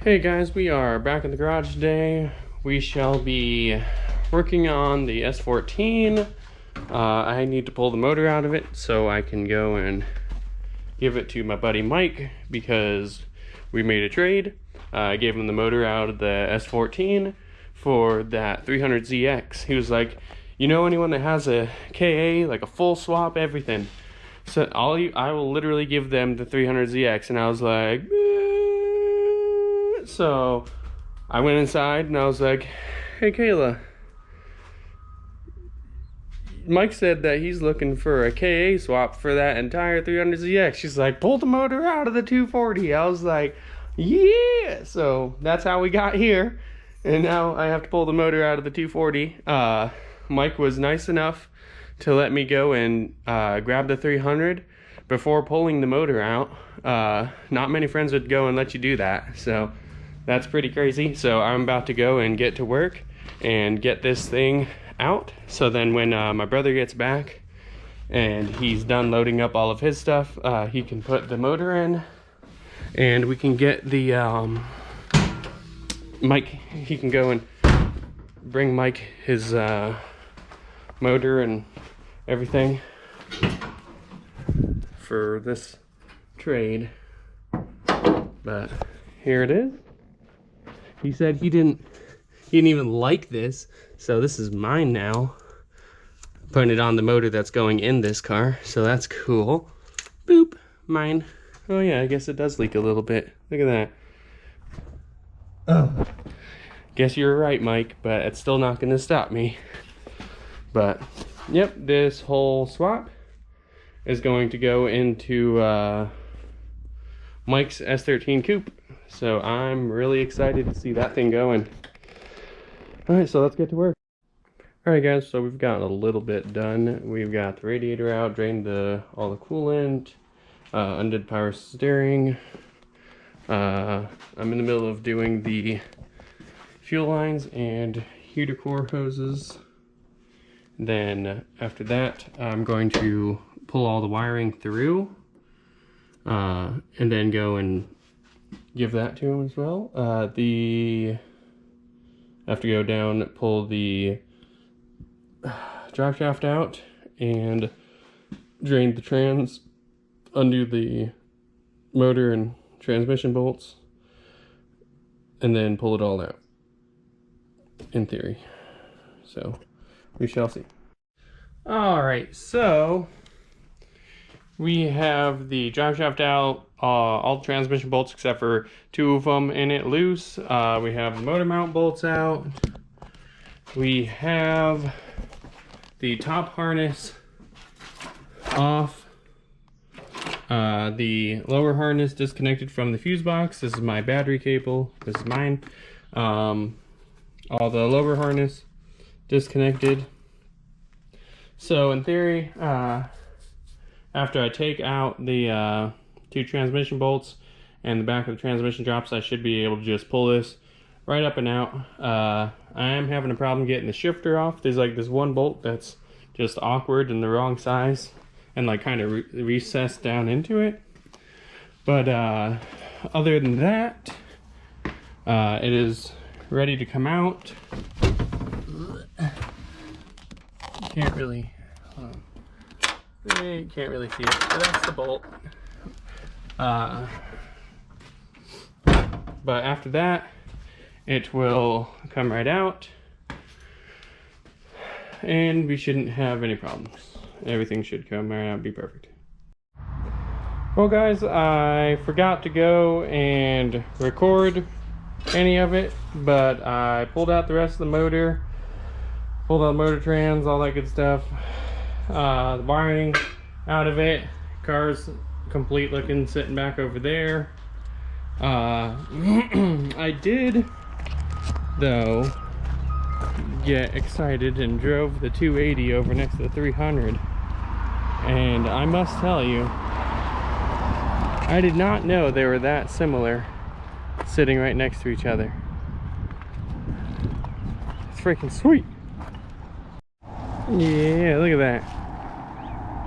Hey guys, we are back in the garage today. We shall be working on the S14. I need to pull the motor out of it so I can go and give it to my buddy Mike because we made a trade. I gave him the motor out of the S14 for that 300ZX. He was like, you know anyone that has a KA, like a full swap, everything? So I will literally give them the 300ZX. And I was like, so I went inside and I was like, hey Kayla, Mike said that he's looking for a KA swap for that entire 300ZX. She's like, pull the motor out of the 240. I was like, yeah. So that's how we got here. And now I have to pull the motor out of the 240. Mike was nice enough to let me go and grab the 300 before pulling the motor out. Not many friends would go and let you do that. So that's pretty crazy. So I'm about to go and get to work and get this thing out. So then when my brother gets back and he's done loading up all of his stuff, he can put the motor in and we can get the Mike, he can go and bring Mike his motor and everything for this trade. But here it is. He said he didn't even like this, so this is mine now. Putting it on the motor that's going in this car, so that's cool. Boop, mine. Oh yeah, I guess it does leak a little bit. Look at that. Oh, guess you're right, Mike, but it's still not gonna stop me. But yep, this whole swap is going to go into Mike's S13 coupe. So I'm really excited to see that thing going. Alright, so let's get to work. Alright guys, so we've gotten a little bit done. We've got the radiator out, drained all the coolant, undid power steering. I'm in the middle of doing the fuel lines and heater core hoses. Then after that, I'm going to pull all the wiring through and then go and give that to him as well. I have to go down, pull the drive shaft out and drain the trans, undo the motor and transmission bolts, and then pull it all out, in theory. So we shall see. Alright, so we have the drive shaft out, all the transmission bolts except for 2 of them in it loose. We have the motor mount bolts out. We have the top harness off. The lower harness disconnected from the fuse box. This is my battery cable. This is mine. All the lower harness disconnected. So in theory, after I take out the 2 transmission bolts and the back of the transmission drops, I should be able to just pull this right up and out. I am having a problem getting the shifter off. There's like this one bolt that's just awkward and the wrong size and like kind of recessed down into it. But other than that, it is ready to come out. Can't really see it, but that's the bolt. But after that, it will come right out and we shouldn't have any problems. Everything should come right out and be perfect. Well guys, I forgot to go and record any of it, but I pulled out the rest of the motor, pulled out the motor trans, all that good stuff. The wiring out of it, car's complete looking, sitting back over there. I did though get excited and drove the 280 over next to the 300, and I must tell you, I did not know they were that similar sitting right next to each other. It's freaking sweet. Yeah, look at that.